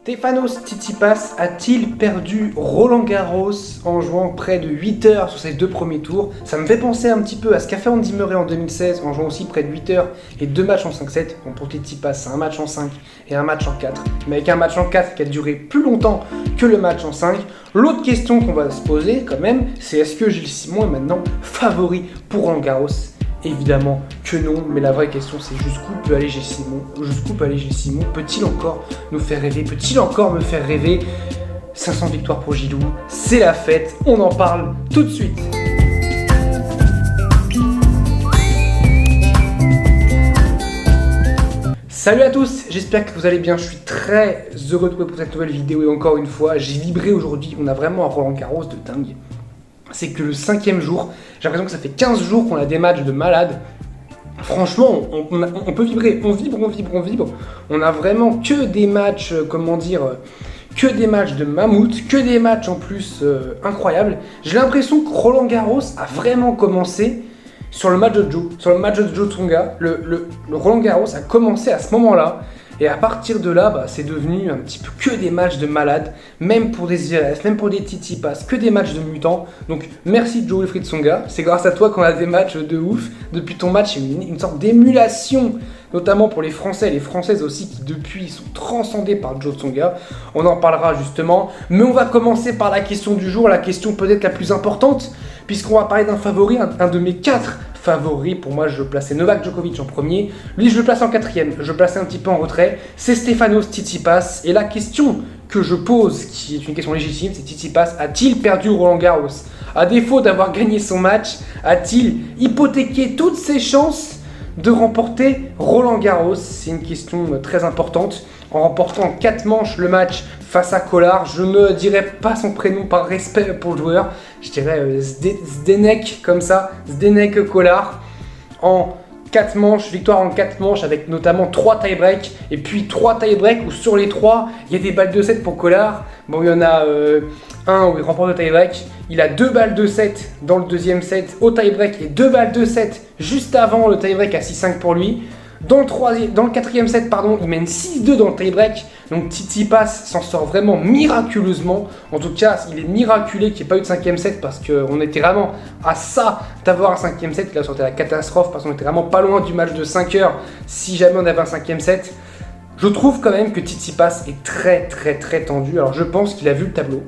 Stefanos Tsitsipas a-t-il perdu Roland-Garros en jouant près de 8 heures sur ses 2 premiers tours? Ça me fait penser un petit peu à ce qu'a fait Andy Murray en 2016 en jouant aussi près de 8 heures et 2 matchs en 5-7. Bon, pour Tsitsipas, c'est un match en 5 et un match en 4. Mais avec un match en 4 qui a duré plus longtemps que le match en 5. L'autre question qu'on va se poser quand même, c'est est-ce que Gilles Simon est maintenant favori pour Roland-Garros? Évidemment que non, mais la vraie question c'est jusqu'où peut aller Gilles Simon? Jusqu'où peut aller Gilles Simon? Peut-il encore nous faire rêver? Peut-il encore me faire rêver? 500 victoires pour Gilou, c'est la fête, on en parle tout de suite. Salut à tous, j'espère que vous allez bien, je suis très heureux de vous retrouver pour cette nouvelle vidéo et encore une fois, j'ai vibré aujourd'hui, on a vraiment un Roland-Garros de dingue. C'est que le 5e jour, j'ai l'impression que ça fait 15 jours qu'on a des matchs de malades. Franchement, on peut vibrer, on vibre. On a vraiment que des matchs, que des matchs de mammouth, que des matchs en plus incroyables. J'ai l'impression que Roland-Garros a vraiment commencé sur le match de Joe Tsonga. Le Roland-Garros a commencé à ce moment-là. Et à partir de là, c'est devenu un petit peu que des matchs de malades, même pour des Zverev, même pour des Tsitsipas, que des matchs de mutants. Donc merci Joe-Wilfried Tsonga, c'est grâce à toi qu'on a des matchs de ouf. Depuis ton match, il y a une sorte d'émulation, notamment pour les Français et les Françaises aussi, qui depuis sont transcendés par Joe Tsonga. On en parlera justement, mais on va commencer par la question du jour, la question peut-être la plus importante, puisqu'on va parler d'un favori, un de mes 4 favoris. Pour moi, je plaçais Novak Djokovic en premier. Lui, je le place en 4e. Je le plaçais un petit peu en retrait. C'est Stefanos Tsitsipas. Et la question que je pose, qui est une question légitime, c'est Tsitsipas a-t-il perdu Roland-Garros? À défaut d'avoir gagné son match, a-t-il hypothéqué toutes ses chances de remporter Roland-Garros? C'est une question très importante. En remportant 4 manches le match face à Kolar, je ne dirais pas son prénom par respect pour le joueur, je dirais Zdenek comme ça, Zdenek Kolar, en 4 manches, victoire en 4 manches avec notamment 3 tie-breaks, et puis 3 tie-breaks où sur les 3, il y a des balles de 7 pour Kolar. Bon, il y en a un où il remporte le tie-break, il a 2 balles de 7 dans le deuxième set au tie-break et 2 balles de 7 juste avant le tie-break à 6-5 pour lui. Dans le 4e set, il mène 6-2 dans le tie-break. Donc Tsitsipas s'en sort vraiment miraculeusement. En tout cas, il est miraculé qu'il n'y ait pas eu de 5e set parce qu'on était vraiment à ça d'avoir un 5e set. Il a sorti la catastrophe parce qu'on était vraiment pas loin du match de 5 heures si jamais on avait un 5e set. Je trouve quand même que Tsitsipas est très tendu. Alors je pense qu'il a vu le tableau.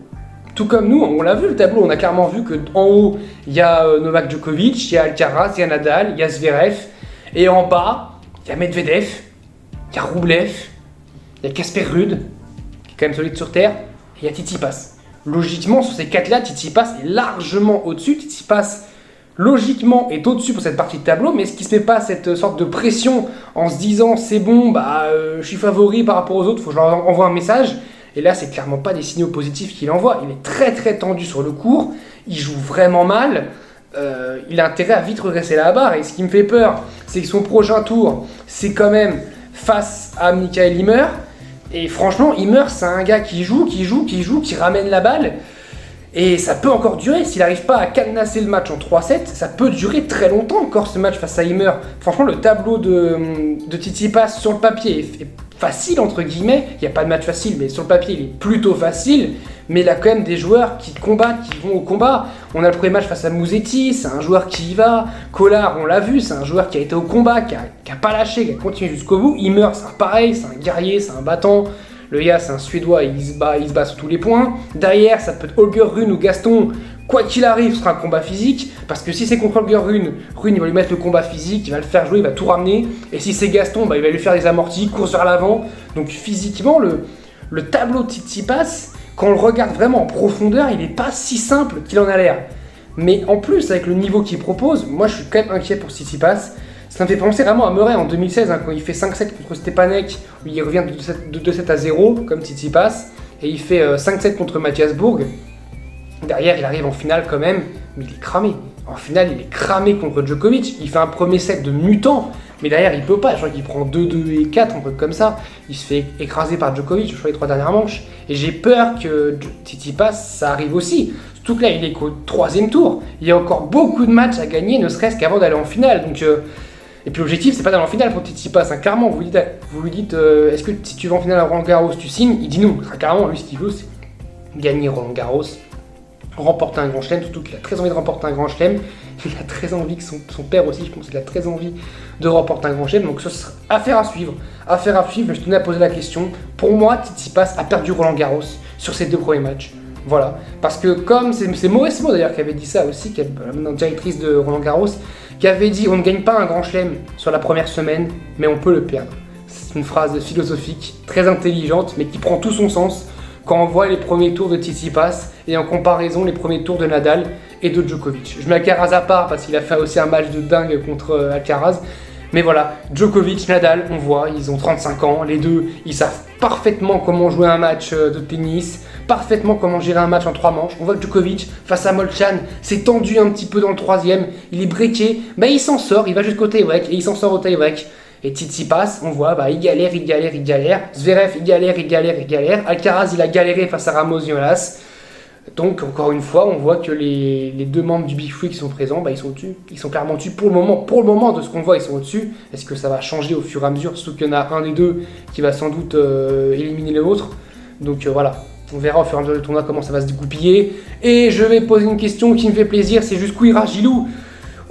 Tout comme nous, on l'a vu le tableau. On a clairement vu qu'en haut, il y a Novak Djokovic, il y a Alcaraz, il y a Nadal, il y a Zverev. Et en bas, il y a Medvedev, il y a Rublev, il y a Casper Ruud, qui est quand même solide sur terre, et il y a Tsitsipas. Logiquement, sur ces 4-là, Tsitsipas est largement au-dessus. Tsitsipas, logiquement, est au-dessus pour cette partie de tableau, mais est-ce qu'il ne se met pas cette sorte de pression en se disant c'est bon, je suis favori par rapport aux autres, il faut que je leur envoie un message? Et là, c'est clairement pas des signaux positifs qu'il envoie. Il est très tendu sur le court, il joue vraiment mal. Il a intérêt à vite regresser la barre, et ce qui me fait peur, c'est que son prochain tour, c'est quand même face à Mikael Ymer. Et franchement, Ymer, c'est un gars qui joue, qui ramène la balle, et ça peut encore durer. S'il n'arrive pas à cadenasser le match en 3-7, ça peut durer très longtemps encore ce match face à Ymer. Franchement, le tableau de Tsitsipas sur le papier est facile entre guillemets. Il n'y a pas de match facile, mais sur le papier il est plutôt facile. Mais il a quand même des joueurs qui combattent, qui vont au combat. On a le premier match face à Musetti, c'est un joueur qui y va. Kolar, on l'a vu, c'est un joueur qui a été au combat, qui a pas lâché, qui a continué jusqu'au bout. Ymer, c'est pareil, c'est un guerrier, c'est un battant. Le gars, c'est un Suédois, il se bat sur tous les points. Derrière, ça peut être Holger Rune ou Gaston. Quoi qu'il arrive, ce sera un combat physique. Parce que si c'est contre Holger Rune, il va lui mettre le combat physique, il va le faire jouer, il va tout ramener. Et si c'est Gaston, il va lui faire des amortis, course vers l'avant. Donc physiquement, le tableau de Tsitsipas, quand on le regarde vraiment en profondeur, il n'est pas si simple qu'il en a l'air. Mais en plus, avec le niveau qu'il propose, moi je suis quand même inquiet pour Tsitsipas. Ça me fait penser vraiment à Murray en 2016, quand il fait 5-7 contre Stepanek, où il revient de 2-7 à 0, comme Tsitsipas, et il fait 5-7 contre Mathias Burg. Derrière, il arrive en finale quand même, mais il est cramé. En finale, il est cramé contre Djokovic. Il fait un premier set de mutant, mais derrière, il peut pas. Je crois qu'il prend 2-2 et 4, un truc comme ça. Il se fait écraser par Djokovic, je crois, les 3 dernières manches. Et j'ai peur que Tsitsipas, ça arrive aussi. Surtout que là, il est qu'au 3e tour. Il y a encore beaucoup de matchs à gagner, ne serait-ce qu'avant d'aller en finale. Donc, Et puis l'objectif, c'est pas d'aller en finale pour Tsitsipas, hein. Clairement, vous lui dites est-ce que si tu vas en finale à Roland Garros, tu signes? Il dit non. Clairement, lui, ce qu'il veut, c'est gagner Roland Garros, remporter un grand chelem, surtout qu'il a très envie de remporter un grand chelem. Il a très envie que son père aussi, je pense qu'il a très envie de remporter un grand chelem. Donc ce sera affaire à suivre. Affaire à suivre, je tenais à poser la question. Pour moi, Tsitsipas a perdu Roland Garros sur ses 2 premiers matchs. Voilà. Parce que comme c'est Mauresmo d'ailleurs qui avait dit ça aussi, qui est la directrice de Roland Garros, qui avait dit on ne gagne pas un grand chelem sur la première semaine, mais on peut le perdre. C'est une phrase philosophique, très intelligente, mais qui prend tout son sens quand on voit les premiers tours de Tsitsipas et en comparaison les premiers tours de Nadal et de Djokovic. Je mets Alcaraz à part parce qu'il a fait aussi un match de dingue contre Alcaraz. Mais voilà, Djokovic, Nadal, on voit, ils ont 35 ans, les deux, ils savent parfaitement comment jouer un match de tennis, parfaitement comment gérer un match en 3 manches. On voit que Djokovic, face à Molchan, s'est tendu un petit peu dans le 3e, il est breaké, mais il s'en sort, il va jusqu'au tie-break et il s'en sort au tie-break. Et Tsitsipas, on voit, il galère. Zverev, il galère. Alcaraz, il a galéré face à Ramos Vinolas. Donc, encore une fois, on voit que les 2 membres du Big Three qui sont présents, ils sont au-dessus. Ils sont clairement au-dessus. Pour le moment, de ce qu'on voit, ils sont au-dessus. Est-ce que ça va changer au fur et à mesure? Surtout qu'il y en a un des 2 qui va sans doute éliminer l'autre. Donc, voilà. On verra au fur et à mesure du tournoi comment ça va se dégoupiller. Et je vais poser une question qui me fait plaisir, c'est jusqu'où ira Gilou?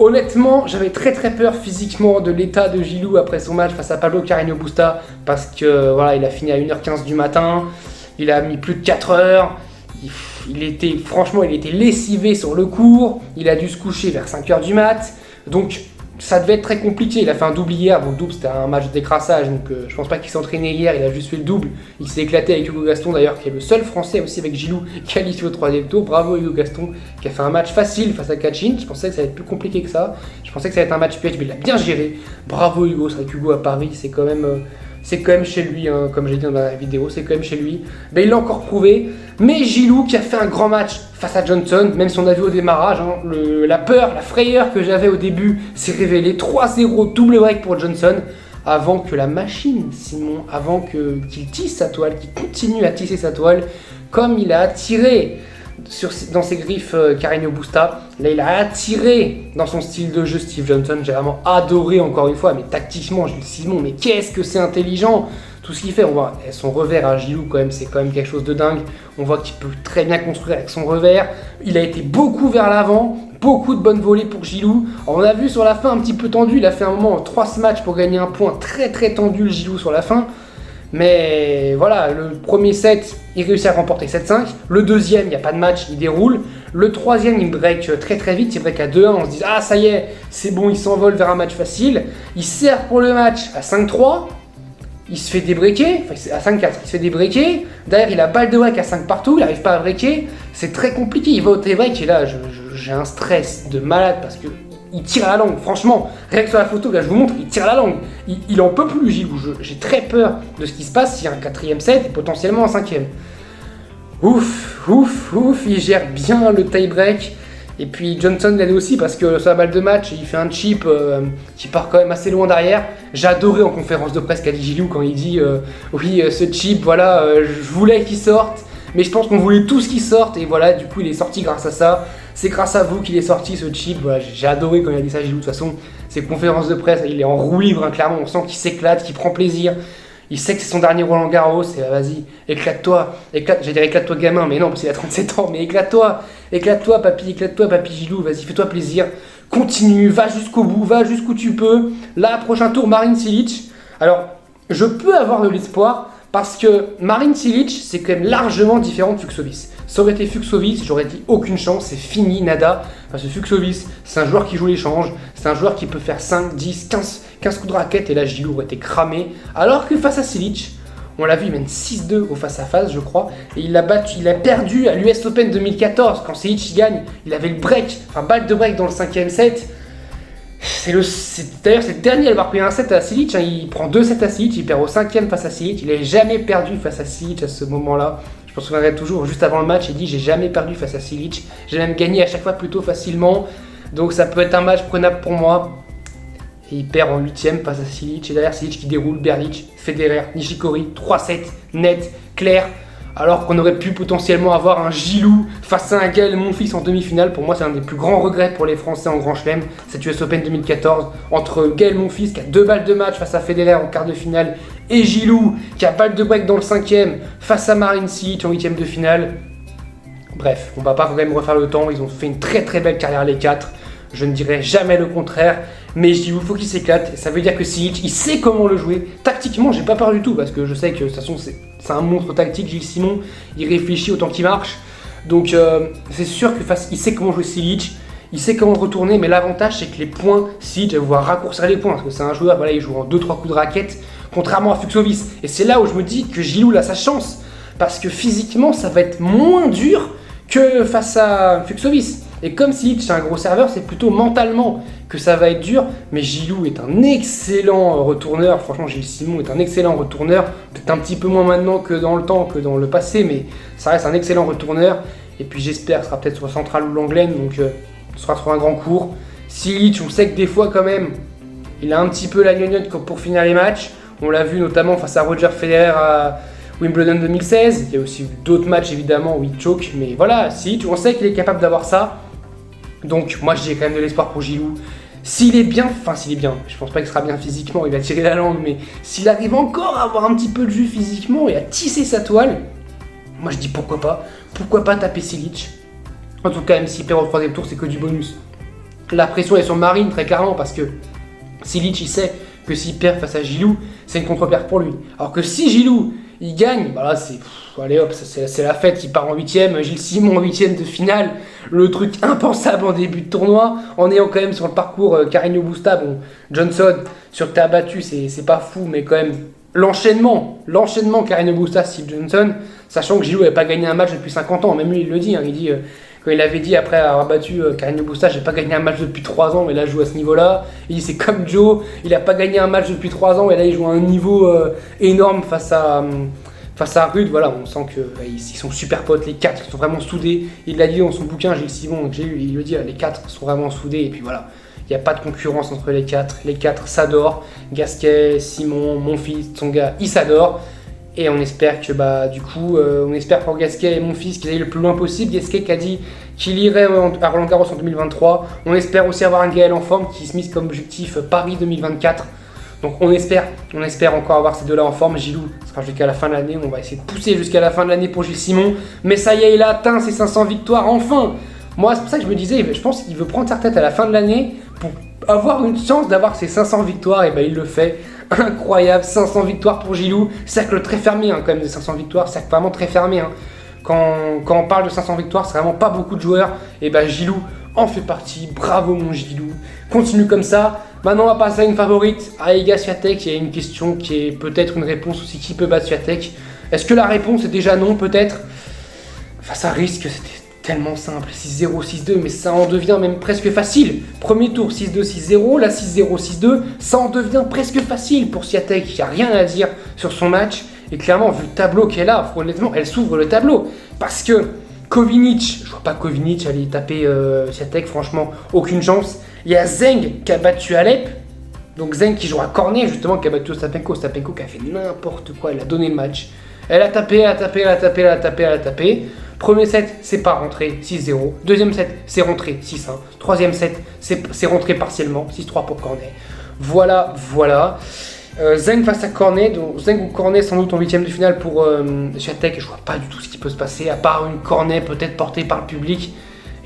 Honnêtement, j'avais très peur physiquement de l'état de Gilou après son match face à Pablo Carreño Busta parce que voilà, il a fini à 1h15 du matin, il a mis plus de 4 heures, il était lessivé sur le court, il a dû se coucher vers 5h du mat, donc ça devait être très compliqué. Il a fait un double hier, bon le double c'était un match de décrassage, donc je pense pas qu'il s'est entraîné hier, il a juste fait le double. Il s'est éclaté avec Hugo Gaston d'ailleurs, qui est le seul français aussi avec Gilou qualifié au 3e tour. Bravo Hugo Gaston, qui a fait un match facile face à Kachin. Je pensais que ça allait être plus compliqué que ça, je pensais que ça allait être un match piège, mais il l'a bien géré. Bravo Hugo, c'est vrai qu'Hugo à Paris, c'est quand même chez lui, hein, comme j'ai dit dans la vidéo, c'est quand même chez lui. Ben, il l'a encore prouvé. Mais Gilou qui a fait un grand match face à Johnson, même si on a vu au démarrage, hein, la peur, la frayeur que j'avais au début s'est révélée. 3-0, double break pour Johnson, avant que la machine, Simon, qu'il tisse sa toile, qu'il continue à tisser sa toile, comme il a tiré dans ses griffes Carreño Busta. Là, il a attiré dans son style de jeu Steve Johnson. J'ai vraiment adoré encore une fois, mais tactiquement, je me dis Simon, mais qu'est-ce que c'est intelligent tout ce qu'il fait. On voit son revers à Gilou quand même, c'est quand même quelque chose de dingue. On voit qu'il peut très bien construire avec son revers. Il a été beaucoup vers l'avant, beaucoup de bonnes volées pour Gilou. Alors, on a vu sur la fin un petit peu tendu, il a fait un moment en 3 matchs pour gagner un point, très tendu le Gilou sur la fin. Mais voilà, le premier set, il réussit à remporter 7-5. Le deuxième, il n'y a pas de match, il déroule. Le troisième, il break très vite. Il break à 2-1. On se dit, ah ça y est, c'est bon, il s'envole vers un match facile. Il sert pour le match à 5-3. Il se fait débreaker, enfin à 5-4, il se fait débreaker. Derrière, il a balle de break à 5 partout, il n'arrive pas à breaker. C'est très compliqué. Il va au tie-break et là, j'ai un stress de malade parce que il tire à la langue, franchement. Rien que sur la photo, là je vous montre, il tire à la langue. Il en peut plus, Gilou. J'ai très peur de ce qui se passe s'il y a un 4e set et potentiellement un 5e. Ouf, il gère bien le tie-break. Et puis Johnson l'aide aussi parce que sur la balle de match, il fait un chip qui part quand même assez loin derrière. J'ai adoré en conférence de presse qu'a dit Gilou quand il dit oui, ce chip, voilà, je voulais qu'il sorte. Mais je pense qu'on voulait tous qu'il sorte et voilà, du coup il est sorti grâce à ça. C'est grâce à vous qu'il est sorti ce chip. Voilà, j'ai adoré quand il a dit ça, Gilou. De toute façon, ses conférences de presse, il est en roue libre, hein, clairement. On sent qu'il s'éclate, qu'il prend plaisir. Il sait que c'est son dernier Roland Garros. Et vas-y, éclate-toi. J'allais dire éclate-toi gamin, mais non, parce qu'il a 37 ans. Mais éclate-toi, papy Gilou. Vas-y, fais-toi plaisir. Continue, va jusqu'au bout, va jusqu'où tu peux. Là, prochain tour, Marin Cilic. Alors, je peux avoir de l'espoir. Parce que Marin Cilic, c'est quand même largement différent de Fucsovics. Ça aurait été Fucsovics, j'aurais dit aucune chance, c'est fini, nada. Parce que Fucsovics, c'est un joueur qui joue l'échange, c'est un joueur qui peut faire 5, 10, 15 coups de raquette, et là Gilou aurait été cramé. Alors que face à Cilic, on l'a vu, il mène 6-2 au face-à-face, je crois, et il a perdu à l'US Open 2014, quand Cilic gagne, il avait le break, enfin balle de break dans le 5e set. D'ailleurs, c'est le dernier à avoir pris un set à Cilic, hein. Il prend 2 sets à Cilic, il perd au 5e face à Cilic. Il n'a jamais perdu face à Cilic à ce moment-là. Je me souviendrai toujours, juste avant le match, il dit j'ai jamais perdu face à Cilic. J'ai même gagné à chaque fois plutôt facilement. Donc ça peut être un match prenable pour moi. Et il perd en 8e face à Cilic. Et derrière Cilic qui déroule, Berlic, Federer, Nishikori, 3-7, net, clair. alors qu'on aurait pu potentiellement avoir un Gilou face à un Gaël Monfils en demi-finale. Pour moi, c'est un des plus grands regrets pour les Français en Grand Chelem, cette US Open 2014, entre Gaël Monfils qui a 2 balles de match face à Federer en quart de finale, et Gilou qui a balle de break dans le 5e face à Marin Cilic en 8e de finale. Bref, on va pas quand même refaire le temps, ils ont fait une très très belle carrière les 4. Je ne dirais jamais le contraire, mais Gilou, faut qu'il s'éclate. Ça veut dire que Cilic, il sait comment le jouer. Tactiquement, j'ai pas peur du tout, parce que je sais que de toute façon, c'est un monstre tactique, Gilles Simon. Il réfléchit autant qu'il marche. Donc, c'est sûr qu'il sait comment jouer Cilic. Il sait comment retourner, mais l'avantage, c'est que les points, Cilic va pouvoir raccourcir les points. Parce que c'est un joueur, voilà, il joue en 2-3 coups de raquette, contrairement à Fuxovis. Et c'est là où je me dis que Gilou a sa chance. Parce que physiquement, ça va être moins dur que face à Fuxovis. Et comme Cilic c'est un gros serveur, c'est plutôt mentalement que ça va être dur. Mais Gilou est un excellent retourneur. Franchement, Gilles Simon est un excellent retourneur. Peut-être un petit peu moins maintenant que dans le temps, que dans le passé, mais ça reste un excellent retourneur. Et puis j'espère que ce sera peut-être sur Central ou l'Anglaine, donc ce sera sur un grand cours. Cilic, on sait que des fois quand même, il a un petit peu la gnognotte pour finir les matchs. On l'a vu notamment face à Roger Federer à Wimbledon 2016. Il y a aussi d'autres matchs évidemment où il choke, mais voilà, Cilic, on sait qu'il est capable d'avoir ça. Donc moi j'ai quand même de l'espoir pour Gilou. S'il est bien, je pense pas qu'il sera bien physiquement, il va tirer la langue, mais s'il arrive encore à avoir un petit peu de jus physiquement et à tisser sa toile, moi je dis pourquoi pas taper Cilic. En tout cas, même s'il perd au 3e tour, c'est que du bonus. La pression est sur Marine très clairement parce que Cilic il sait que s'il perd face à Gilou, c'est une contre-perte pour lui. Alors que si Gilou il gagne, bah là c'est allez hop, c'est la fête, il part en 8e, Gilles Simon en 8e de finale, le truc impensable en début de tournoi, en ayant quand même sur le parcours Carreño Busta, bon, Johnson, sur terre battue, c'est pas fou, mais quand même l'enchaînement Carreño Busta, Steve Johnson, sachant que Gilou n'avait pas gagné un match depuis 50 ans, même lui il le dit, hein, il dit quand il avait dit après avoir battu Carreño Busta, j'ai pas gagné un match depuis 3 ans, mais là je joue à ce niveau-là. Il dit c'est comme Joe, il a pas gagné un match depuis 3 ans, et là il joue à un niveau énorme face à Rude. Voilà, on sent qu'ils sont super potes, les 4, ils sont vraiment soudés. Il l'a dit dans son bouquin, Gilles Simon, que j'ai lu, il le dit, les 4 sont vraiment soudés, et puis voilà. Il n'y a pas de concurrence entre les 4. Les 4 s'adorent. Gasquet, Simon, Monfils, Tsonga, ils s'adorent. Et on espère que on espère pour Gasquet et Monfils qu'ils aillent le plus loin possible. Gasquet qui a dit qu'il irait à Roland Garros en 2023. On espère aussi avoir un Gaël en forme qui se mise comme objectif Paris 2024. Donc on espère encore avoir ces deux-là en forme. Gilou sera jusqu'à la fin de l'année. On va essayer de pousser jusqu'à la fin de l'année pour Gilles Simon. Mais ça y est, il a atteint ses 500 victoires enfin. Moi, c'est pour ça que je me disais, je pense qu'il veut prendre sa retraite à la fin de l'année pour avoir une chance d'avoir ses 500 victoires. Et il le fait. Incroyable, 500 victoires pour Gilou. Cercle très fermé quand même de 500 victoires. Cercle vraiment très fermé. Quand on parle de 500 victoires, c'est vraiment pas beaucoup de joueurs. Et Gilou en fait partie. Bravo mon Gilou. Continue comme ça. Maintenant, on va passer à une favorite, à Iga Swiatek. Il y a une question qui est peut-être une réponse aussi. Qui peut battre Swiatek? Est-ce que la réponse est déjà non? Peut-être. Enfin, ça risque, c'était tellement simple. 6-0, 6-2, mais ça en devient même presque facile. Premier tour, 6-2, 6-0. Là, 6-0, 6-2. Ça en devient presque facile pour Swiatek. Il n'y a rien à dire sur son match. Et clairement, vu le tableau qu'elle a, honnêtement, elle s'ouvre le tableau. Parce que Kovinic, je vois pas Kovinic aller taper Swiatek, franchement, aucune chance. Il y a Zeng qui a battu Alep. Donc Zeng qui joue à Cornet, justement, qui a battu Ostapenko. Ostapenko qui a fait n'importe quoi, elle a donné le match. Elle a tapé. Premier set, c'est pas rentré, 6-0. Deuxième set, c'est rentré, 6-1. Troisième set, c'est rentré partiellement, 6-3 pour Cornet. Voilà. Zeng face à Cornet, donc Zeng ou Cornet sans doute en 8e de finale pour Swiatek. Je vois pas du tout ce qui peut se passer, à part une Cornet peut-être portée par le public.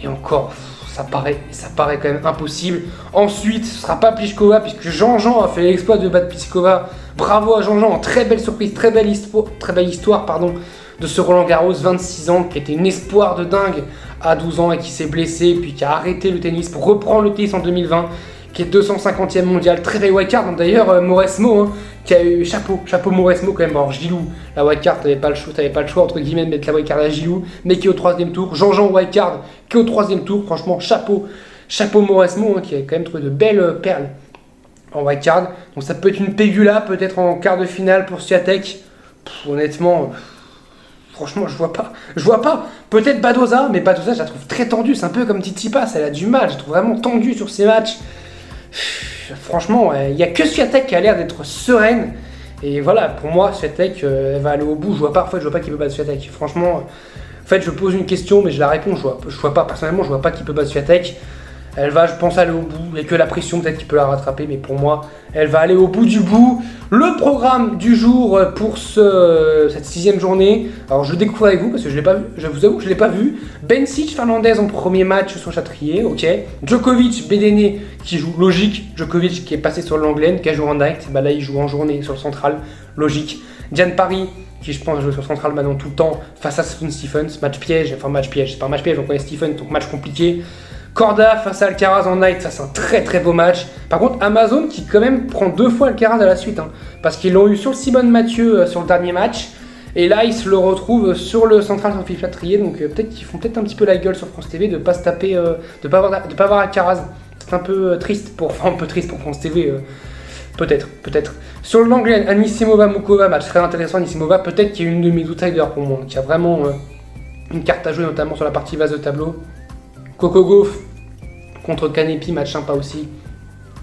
Et encore, ça paraît quand même impossible. Ensuite, ce sera pas Pliskova, puisque Jean-Jean a fait l'exploit de battre Pliskova. Bravo à Jean-Jean, très belle surprise, très belle histoire, de ce Roland Garros, 26 ans, qui était un espoir de dingue à 12 ans et qui s'est blessé, puis qui a arrêté le tennis pour reprendre le tennis en 2020, qui est 250e mondial, très belle wildcard. D'ailleurs, Mauresmo, qui a eu chapeau Mauresmo quand même. Alors Gilou, la wildcard, t'avais pas le choix entre guillemets de mettre la wildcard à Gilou, mais qui est au 3e tour. Jean-Jean wildcard, qui est au 3e tour. Franchement, chapeau Mauresmo, qui a quand même trouvé de belles perles en wildcard. Donc ça peut être une Pegula, peut-être en quart de finale pour Swiatek. Honnêtement, franchement, je vois pas. Peut-être Badoza, mais Badoza, je la trouve très tendue. C'est un peu comme Tsitsipas, elle a du mal. Je la trouve vraiment tendue sur ses matchs. Franchement, il n'y a que Swiatek qui a l'air d'être sereine. Et voilà, pour moi, Swiatek, elle va aller au bout. En fait, je vois pas qui peut battre Swiatek. Franchement, en fait, je pose une question, mais je la réponds. Je vois pas, personnellement, je vois pas qui peut battre Swiatek. Elle va, je pense, aller au bout. Et que la pression, peut-être qu'il peut la rattraper. Mais pour moi, elle va aller au bout du bout. Le programme du jour pour cette 6e journée. Alors, je découvre avec vous parce que je l'ai pas vu. Je vous avoue que je l'ai pas vu. Bencic, Fernandez en premier match sur Châtrier. Ok. Djokovic, Bedene qui joue logique. Djokovic qui est passé sur l'Anglaine, qui a joué en direct. Bah là, il joue en journée sur le central. Logique. Diane Paris, qui je pense joue sur le central maintenant tout le temps, face à Sloane Stephens. Match piège. Enfin, match piège. C'est pas un match piège, on connaît Stephens, donc match compliqué. Corda face à Alcaraz en night, ça c'est un très très beau match. Par contre, Amazon qui quand même prend 2 fois Alcaraz à la suite, parce qu'ils l'ont eu sur Simone Mathieu sur le dernier match. Et là, ils se le retrouvent sur le central sur Philippe Chatrier, donc peut-être qu'ils font peut-être un petit peu la gueule sur France TV de pas se taper, de pas avoir Alcaraz. C'est un peu triste pour France TV. Peut-être. Sur l'Anglaise, Anisimova Mukova, match très intéressant. Anisimova, peut-être qu'il y a une de mes outsiders pour moi, qui a vraiment une carte à jouer, notamment sur la partie base de tableau. Coco Gauff contre Kanepi, match sympa aussi.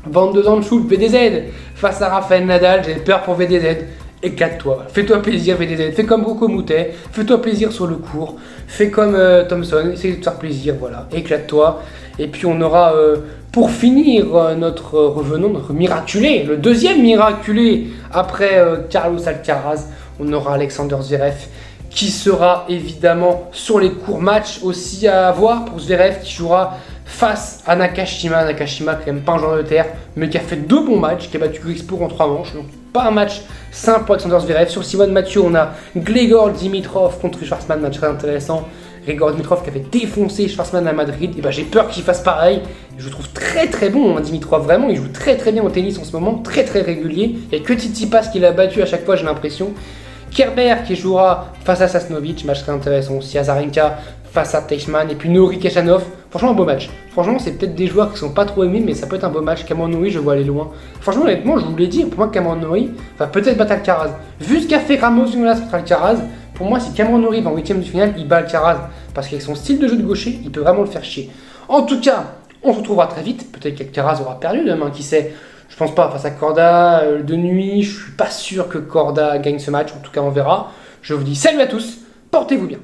Van de Zandschulp, VDZ face à Rafael Nadal, j'ai peur pour VDZ. Éclate-toi, fais-toi plaisir VDZ, fais comme Coco Moutet, fais-toi plaisir sur le court, fais comme Thompson, essaye de te faire plaisir, voilà, éclate-toi. Et puis on aura, pour finir, notre miraculé, le deuxième miraculé après Carlos Alcaraz, on aura Alexander Zverev qui sera évidemment sur les courts matchs aussi à voir pour Zverev qui jouera face à Nakashima. Nakashima qui n'aime pas un genre de terre, mais qui a fait 2 bons matchs, qui a battu Grigspor en 3 manches. Donc pas un match simple pour Alexander Zverev. Sur Simone Mathieu, on a Grigor Dimitrov contre Schwartzmann, match très intéressant. Grigor Dimitrov qui avait défoncé Schwartzmann à Madrid. Et ben j'ai peur qu'il fasse pareil. Je le trouve très très bon, Dimitrov, vraiment. Il joue très très bien au tennis en ce moment, très très régulier. Il n'y a que Tsitsipas qui l'a battu à chaque fois, j'ai l'impression. Kerber qui jouera face à Sasnovic, match très intéressant aussi. Azarenka face à Teichmann et puis Nouri Keshanov. Franchement, un beau match. Franchement, c'est peut-être des joueurs qui sont pas trop aimés, mais ça peut être un beau match. Cameron Nouri, je vois aller loin. Franchement, honnêtement, je vous l'ai dit, pour moi, Cameron Nouri va peut-être battre Alcaraz. Vu ce qu'a fait Ramos Vinolas contre Alcaraz, pour moi, si Cameron Nouri va en 8ème de finale, il bat Alcaraz. Parce qu'avec son style de jeu de gaucher, il peut vraiment le faire chier. En tout cas, on se retrouvera très vite. Peut-être qu'Alcaraz aura perdu demain, qui sait. Je pense pas, face à Corda de nuit, je suis pas sûr que Corda gagne ce match, en tout cas on verra. Je vous dis salut à tous, portez-vous bien.